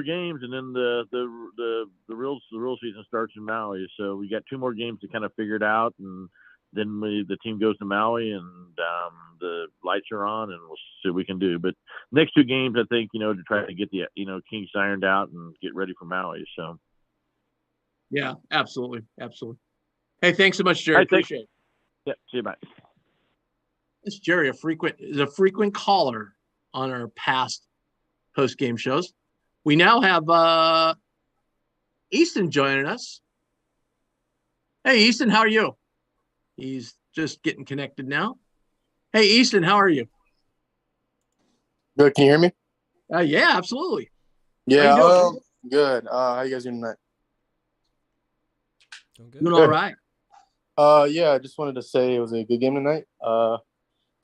games, and then the real season starts in Maui. So we got two more games to kind of figure it out, and then the team goes to Maui, and the lights are on, and we'll see what we can do. But next two games, I think, to try to get the kinks ironed out and get ready for Maui. So. Yeah, absolutely. Hey, thanks so much, Jerry. Appreciate it. Yeah, see you, bye. This Jerry is a frequent caller on our past post-game shows. We now have Easton joining us. Hey, Easton, how are you? He's just getting connected now. Hey, Easton, how are you? Good. Can you hear me? Yeah, absolutely. Yeah, good. How you guys doing tonight? Doing all right. Yeah, I just wanted to say it was a good game tonight.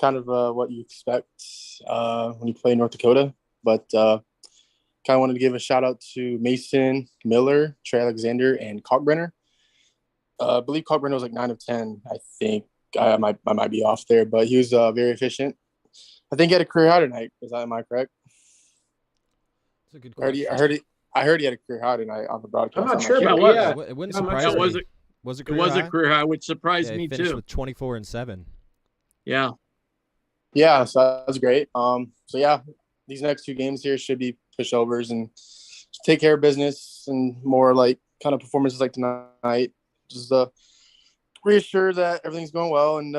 Kind of what you expect when you play North Dakota, but kind of wanted to give a shout out to Mason Miller, Trey Alexander, and Kalkbrenner. I believe Kalkbrenner was like 9 of 10. I think I might be off there, but he was very efficient. I think he had a career high tonight. Am I correct? That's a good question. I heard he had a career high tonight on the broadcast. I'm not sure about what. Yeah. It wouldn't surprise me. Was it a career high? Which surprised me finished too. with 24 and 7. Yeah. Yeah, so that was great. So yeah, these next two games here should be pushovers and just take care of business and more like kind of performances like tonight. Just reassure that everything's going well and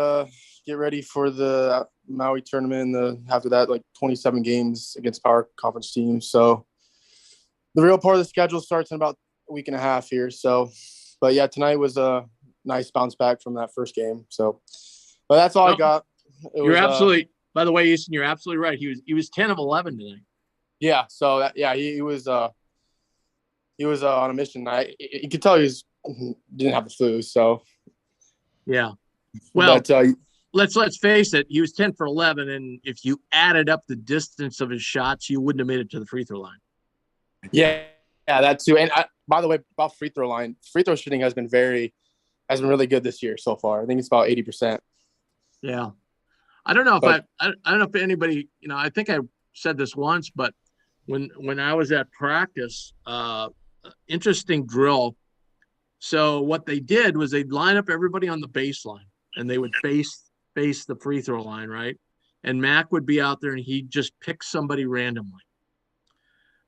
get ready for the Maui tournament and after that, like 27 games against power conference teams. So the real part of the schedule starts in about a week and a half here. So, but yeah, tonight was a nice bounce back from that first game. So, but that's all I got. By the way, Easton, you're absolutely right. He was 10 of 11 tonight. Yeah. So he was on a mission. You could tell he didn't have the flu. So yeah. Well, but, let's face it. He was 10 for 11, and if you added up the distance of his shots, you wouldn't have made it to the free throw line. Yeah, that too. And by the way, about free throw shooting has been really good this year so far. I think it's about 80%. Yeah. I don't know if I don't know if anybody, I think I said this once, but when I was at practice, interesting drill. So what they did was they'd line up everybody on the baseline and they would face the free throw line, right? And Mac would be out there and he'd just pick somebody randomly.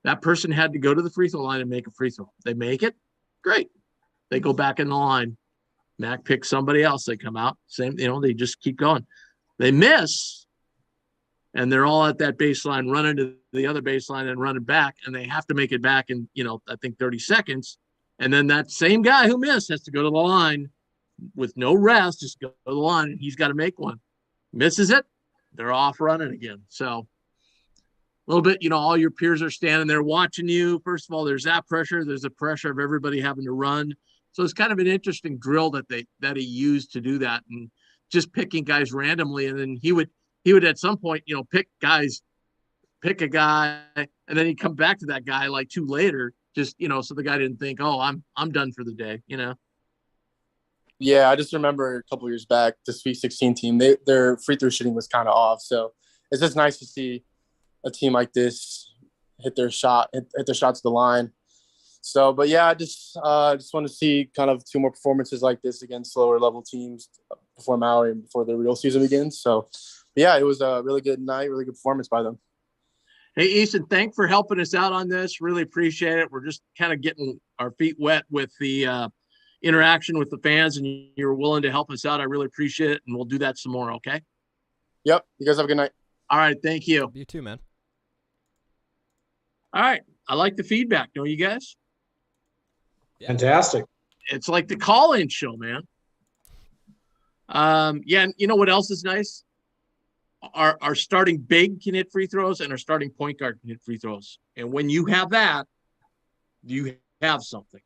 That person had to go to the free throw line and make a free throw. They make it, great. They go back in the line. Mac picks somebody else. They come out, same, they just keep going. They miss, and they're all at that baseline, running to the other baseline and running back, and they have to make it back in, I think 30 seconds. And then that same guy who missed has to go to the line, with no rest, just go to the line, and he's got to make one. Misses it, they're off running again. So a little bit, all your peers are standing there watching you. First of all, there's that pressure. There's the pressure of everybody having to run. So it's kind of an interesting drill that he used to do that, and just picking guys randomly. And then he would at some point, pick a guy, and then he'd come back to that guy like 2 later, just, so the guy didn't think, oh, I'm done for the day, Yeah, I just remember a couple years back, the Sweet 16 team, their free throw shooting was kind of off. So it's just nice to see a team like this hit their shot to the line. So, but yeah, I just want to see kind of 2 more performances like this against lower level teams before Maui and before the real season begins. So, yeah, it was a really good night, really good performance by them. Hey, Easton, thanks for helping us out on this. Really appreciate it. We're just kind of getting our feet wet with the interaction with the fans, and you're willing to help us out. I really appreciate it, and we'll do that some more, okay? Yep. You guys have a good night. All right. Thank you. You too, man. All right. I like the feedback. Don't you guys? Yeah. Fantastic. It's like the call-in show, man. Yeah, and you know what else is nice? Our starting big can hit free throws, and our starting point guard can hit free throws. And when you have that, you have something.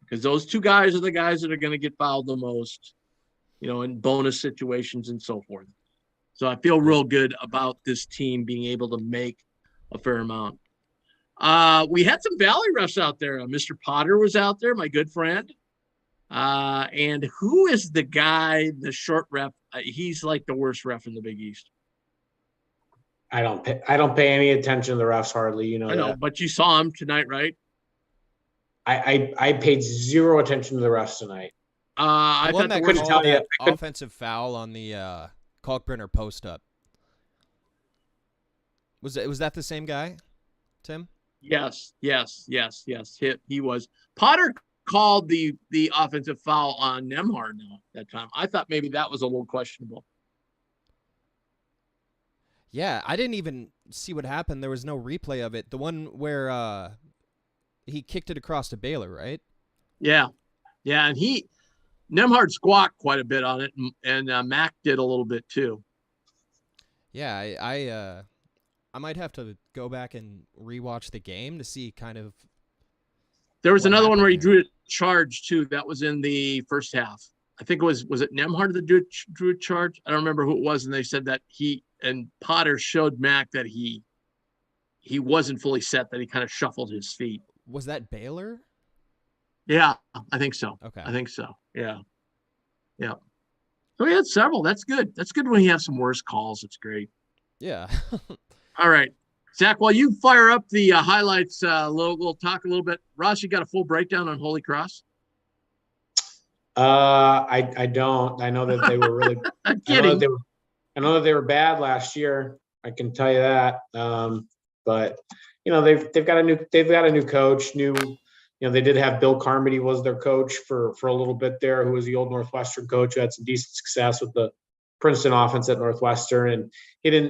Because those 2 guys are the guys that are going to get fouled the most, in bonus situations and so forth. So I feel real good about this team being able to make a fair amount. We had some Valley refs out there. Mr. Potter was out there, my good friend. And who is the guy, the short ref? He's like the worst ref in the Big East. I don't pay any attention to the refs hardly. I know, that. but you saw him tonight, right? I paid 0 attention to the refs tonight. I one thought that the couldn't worst. tell you. that offensive foul on the Kalkbrenner post up. Was that the same guy, Tim? Yes. He was. Potter called the offensive foul on Nemhard now that time. I thought maybe that was a little questionable. Yeah, I didn't even see what happened. There was no replay of it. The one where he kicked it across to Baylor, right? Yeah, and Nemhard squawked quite a bit on it, and Mac did a little bit too. Yeah, I might have to go back and rewatch the game to see kind of. There was another one where he there? drew a charge too. That was in the first half. I think it was it Nemhard that drew a charge? I don't remember who it was, and they said that and Potter showed Mac that he wasn't fully set, that he kind of shuffled his feet. Was that Baylor? Yeah, I think so. Okay. I think so. Yeah. So we had several. That's good. That's good when you have some worse calls. It's great. Yeah. All right. Zach, while you fire up the highlights, we'll talk a little bit. Ross, you got a full breakdown on Holy Cross? I don't. I know that they were really. I'm kidding. I know that they were bad last year. I can tell you that. But they've got a new coach. They did have Bill Carmody was their coach for a little bit there, who was the old Northwestern coach who had some decent success with the Princeton offense at Northwestern, and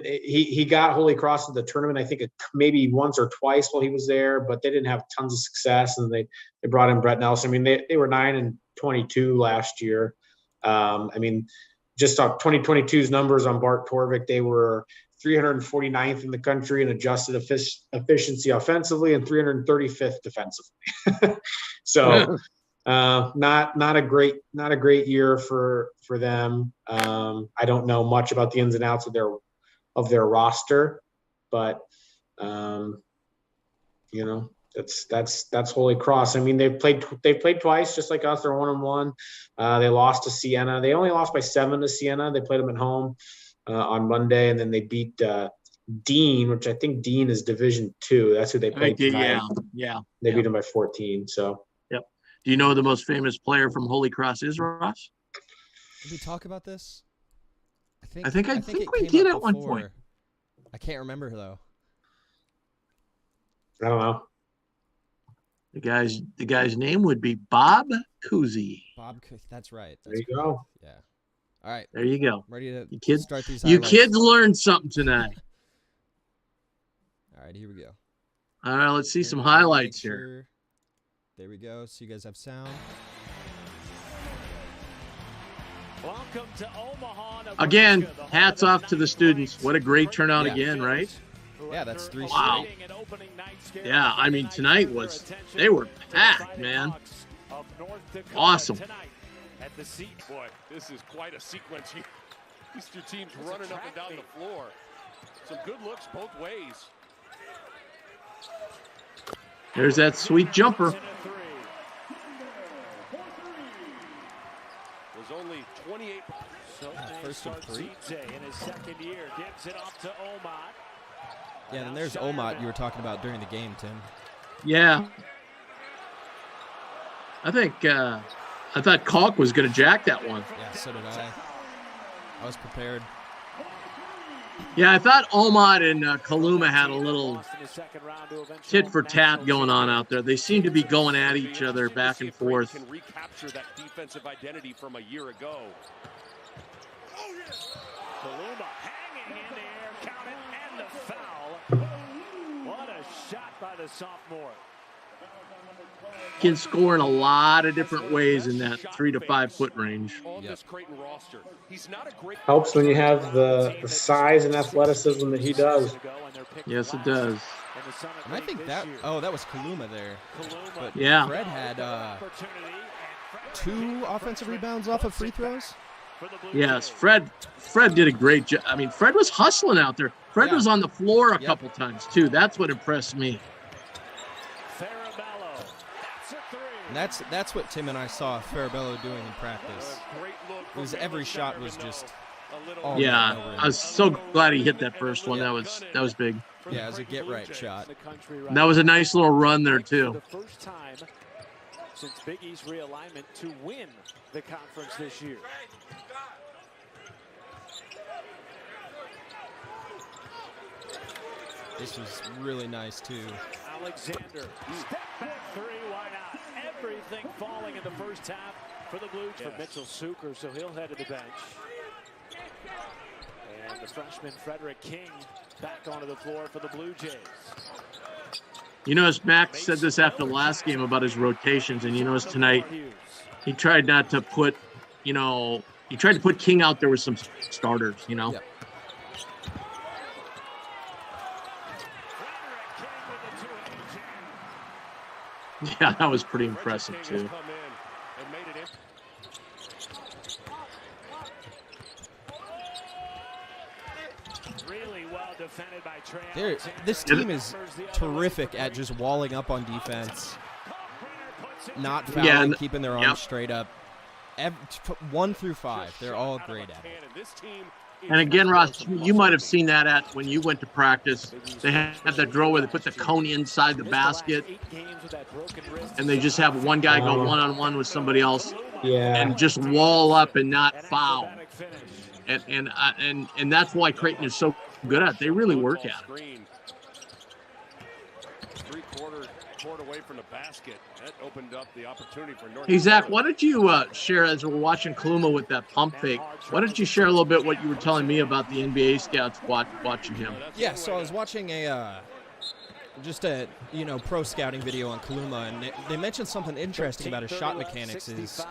he got Holy Cross to the tournament, I think maybe once or twice while he was there, but they didn't have tons of success, and they brought in Brett Nelson. I mean, they were 9-22 last year. Just on 2022's numbers on Bart Torvik, they were 349th in the country in adjusted efficiency offensively and 335th defensively. So not a great year for them. I don't know much about the ins and outs of their roster, but that's Holy Cross. I mean, they've played twice, just like us. They're 1-1. They lost to Siena. They only lost by 7 to Siena. They played them at home on Monday, and then they beat Dean, which I think Dean is Division II. That's who they played tonight. Yeah. They beat them by 14. So. Yep. Do you know who the most famous player from Holy Cross is, Ross? Did we talk about this? I think we came did up at one before. point. I can't remember though. I don't know. The guy's name would be Bob Cousy. That's right. There you go. Yeah. All right. There you go. I'm ready to You kids, start these you highlights. kids learned something tonight. All right, here we go. All right, let's see some Make highlights sure- here. There we go. So you guys have sound. Again, hats off to the students. What a great turnout again, right? Yeah, that's 3 Wow. straight. Yeah, I mean, tonight they were packed, man. Awesome. At the seat, boy, this is quite a sequence. These two teams running up and down the floor. Some good looks both ways. There's that sweet jumper. Was only 28. First of 3. In his second year, gives it off to Omot. Yeah, and there's Omot you were talking about during the game, Tim. Yeah. I thought Kalk was going to jack that one. Yeah, so did I. I was prepared. Yeah, I thought Omot and Kaluma had a little tit for tat going on out there. They seem to be going at each other back and forth. Can recapture that defensive identity from a year ago. Kaluma hanging in the air, count it, and the foul. What a shot by the sophomore. Can score in a lot of different ways in that 3 to 5 foot range. Yep. Helps when you have the size and athleticism that he does. Yes, it does. And I think that was Kaluma there. But yeah. Fred had 2 offensive rebounds off of free throws. Yes, Fred did a great job. I mean, Fred was hustling out there. Fred was on the floor a couple times too. That's what impressed me. And that's what Tim and I saw Farabello doing in practice. It was every shot was just all I was so glad he hit that first one. That was big. Yeah, it was a get right shot. That was a nice little run there too. The first time since Big East realignment to win the conference this year. This was really nice too. Alexander, step back 3, why not? Everything falling in the first half for the Blue Jays. For Mitchell Suker, so he'll head to the bench. And the freshman Frederick King back onto the floor for the Blue Jays. You notice Max said this after the last game about his rotations, and you notice tonight he tried not to put, he tried to put King out there with some starters, Yep. Yeah, that was pretty impressive too. This team is terrific at just walling up on defense, not fouling, keeping their arms straight up. 1 through 5, they're all great at it. And again, Ross, you might have seen that when you went to practice. They had that drill where they put the cone inside the basket, and they just have one guy go one-on-one with somebody else, and just wall up and not foul. And that's why Creighton is so good at it. They really work at it. 3/4 court away from the basket. That opened up the opportunity for North. Hey, Zach, why don't you share, as we're watching Kaluma with that pump fake, why don't you share a little bit what you were telling me about the NBA scouts watching him? Yeah, so I was watching a pro scouting video on Kaluma, and they mentioned something interesting about his shot mechanics. Is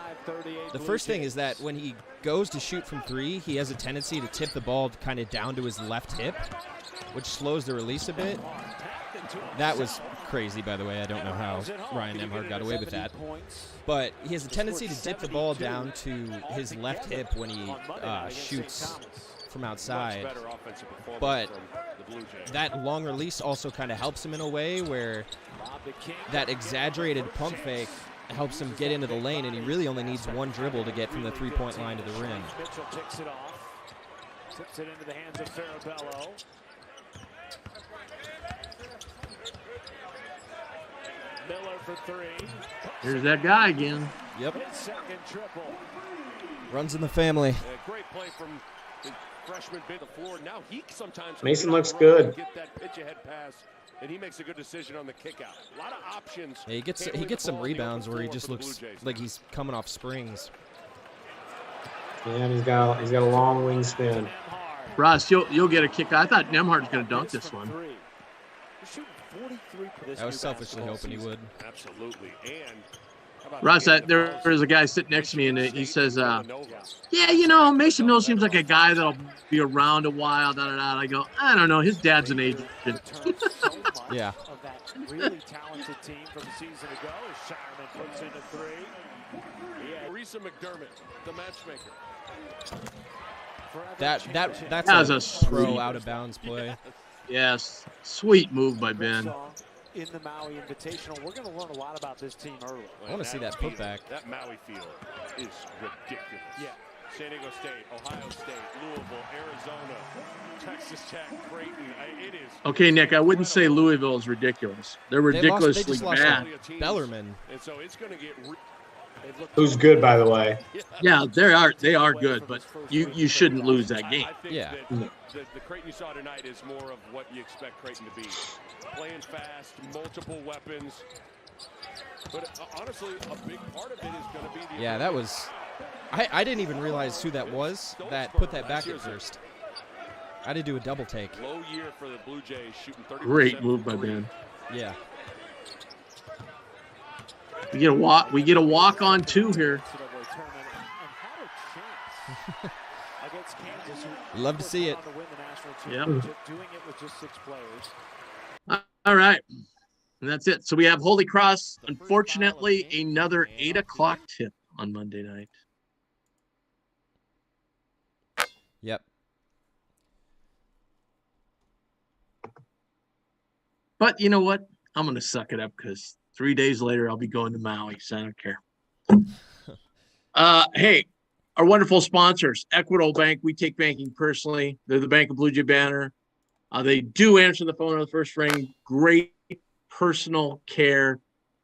the first thing is that when he goes to shoot from 3, he has a tendency to tip the ball kind of down to his left hip, which slows the release a bit. That was crazy, by the way. I don't know how Ryan Nemhard got away with that. But he has a tendency to dip the ball down to his left hip when he shoots from outside. But that long release also kind of helps him in a way where that exaggerated pump fake helps him get into the lane, and he really only needs one dribble to get from the three-point line to the rim. Mitchell takes it off. Tips it into the hands of Farabello. Miller for 3. Here's that guy again. Yep. His second triple. Runs in the family. Great play from the freshman bit the floor. Now he sometimes Mason looks good. Get that pitch ahead pass, and he makes a good decision on the kick out. A lot of options. Yeah, he gets some rebounds where he just looks like he's coming off springs. And he's got a long wingspan. Ross, you'll get a kick. I thought Nemhard's going to dunk this one. I was selfishly hoping he would. Absolutely. And Russ, there is a guy sitting next to me, and he says, yeah, Mason Mills seems like a guy that'll be around a while, da-da-da. I go, I don't know. His dad's an agent. Yeah. Of that really talented team from the season ago as Shireman puts in a three. Yeah, Risa McDermott, the matchmaker. That's a throw out of bounds play. Yes. Sweet move by Ben. In the Maui Invitational, we're going to learn a lot about this team early. I want to see that putback. That Maui field is ridiculous. Yeah. San Diego State, Ohio State, Louisville, Arizona, Texas Tech, Creighton. It is. Okay, Nick, I wouldn't say Louisville is ridiculous. They're ridiculously bad. Bellarmine. And so it's going to get. Who's good, by the way. Yeah, they are good, but you shouldn't lose that game. I think Yeah. that the Creighton you saw tonight is more of what you expect Creighton to be. Playing fast, multiple weapons. But honestly, a big part of it is going to be the. Yeah, that was. I didn't even realize who that was that put that back at first. I had to do a double take. Low year for the Blue Jays, shooting 30%. Great move by Ben. Yeah. We get a walk on 2 here. Love to see it. Yeah. Doing it with just 6 players. All right. And that's it. So we have Holy Cross. Unfortunately, another 8 o'clock tip on Monday night. Yep. But you know what? I'm going to suck it up because 3 days later, I'll be going to Maui, so I don't care. Hey, our wonderful sponsors, Equitable Bank. We take banking personally. They're the Bank of Blue Jay Banner. They do answer the phone on the first ring. Great personal care.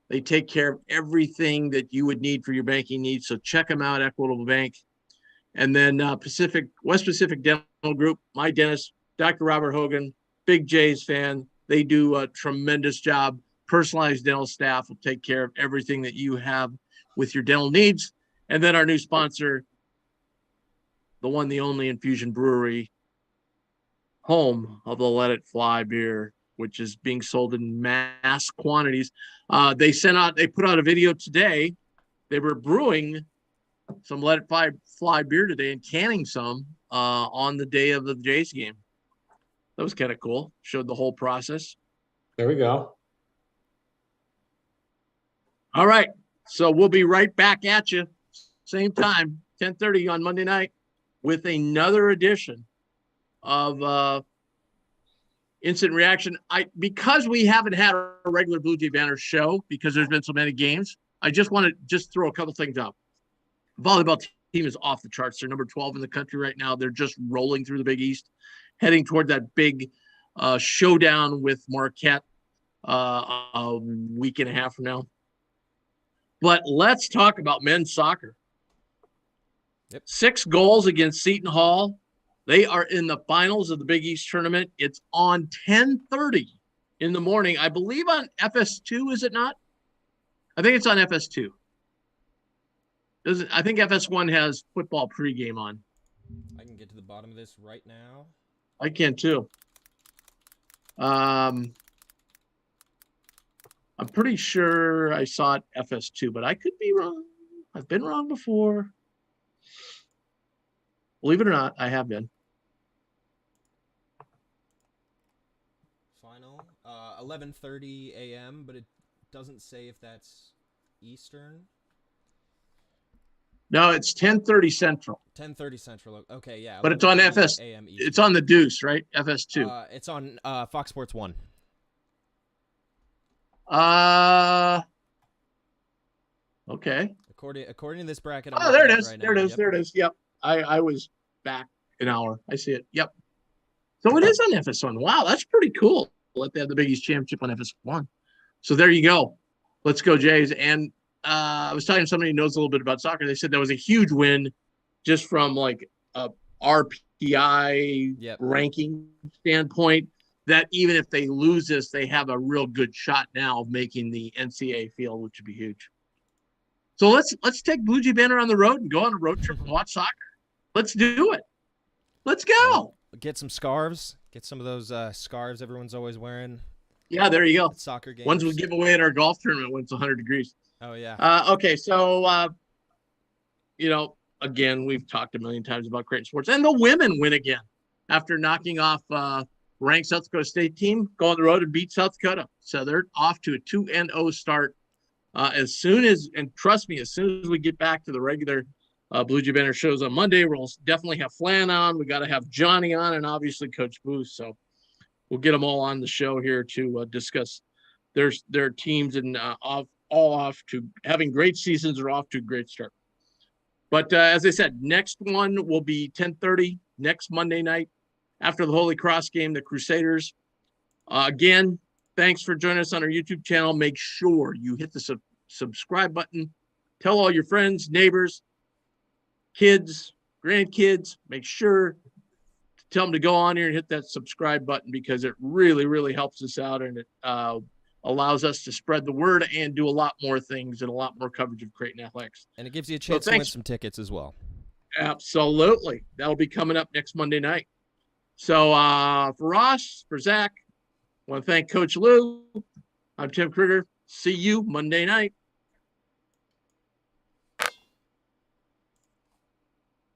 They take care of everything that you would need for your banking needs. So check them out, Equitable Bank. And then West Pacific Dental Group, my dentist, Dr. Robert Hogan, big Jays fan. They do a tremendous job. Personalized dental staff will take care of everything that you have with your dental needs. And then our new sponsor, the one, the only Infusion Brewery, home of the Let It Fly beer, which is being sold in mass quantities. They put out a video today. They were brewing some Let It Fly beer today and canning some on the day of the Jays game. That was kind of cool. Showed the whole process. There we go. All right. So we'll be right back at you. Same time, 10:30 on Monday night with another edition of Instant Reaction. Because we haven't had a regular Blue Jay Banner show because there's been so many games, I just want to throw a couple things out. Volleyball team is off the charts. They're number 12 in the country right now. They're just rolling through the Big East, heading toward that big showdown with Marquette a week and a half from now. But let's talk about men's soccer. Yep. 6 goals against Seton Hall. They are in the finals of the Big East tournament. It's on 10:30 in the morning. I believe on FS2, is it not? I think it's on FS2. I think FS1 has football pregame on. I can get to the bottom of this right now. I can too. I'm pretty sure I saw it FS2, but I could be wrong. I've been wrong before. Believe it or not, I have been. Final 11:30 a.m., but it doesn't say if that's Eastern. No, it's 10:30 Central. 10:30 Central. Okay, yeah. But it's on FS. AM It's on the Deuce, right? FS2. It's on Fox Sports 1. Okay. According to this bracket. Oh, there it is. There it is. There it is. Yep. I was back an hour. I see it. Yep. So it is on FS1. Wow, that's pretty cool. Let they have the Big East Championship on FS1. So there you go. Let's go, Jays. And I was talking to somebody who knows a little bit about soccer. They said that was a huge win just from like a RPI ranking standpoint, that even if they lose this, they have a real good shot now of making the NCAA field, which would be huge. So let's take Blue Jay Banner on the road and go on a road trip and watch soccer. Let's do it. Let's go. Get some scarves. Get some of those scarves everyone's always wearing. Yeah, there you go. Soccer games. Ones we give away at our golf tournament when it's 100 degrees. Oh yeah. Okay, so again, we've talked a million times about Creighton sports, and the women win again after knocking off ranked South Dakota State team, go on the road and beat South Dakota. So they're off to a 2-0 start. As soon as we get back to the regular Blue Jay Banner shows on Monday, we'll definitely have Flan on. We got to have Johnny on, and obviously Coach Booth. So we'll get them all on the show here to discuss their teams and off to having great seasons or off to a great start. But as I said, next one will be 10:30 next Monday night after the Holy Cross game, the Crusaders. Again, thanks for joining us on our YouTube channel. Make sure you hit the subscribe button. Tell all your friends, neighbors, kids, grandkids. Make sure to tell them to go on here and hit that subscribe button because it really, really helps us out, and it allows us to spread the word and do a lot more things and a lot more coverage of Creighton athletics. And it gives you a chance to win some tickets as well. Absolutely. That'll be coming up next Monday night. So for Ross, for Zach, I want to thank Coach Lou. I'm Tim Kruger. See you Monday night.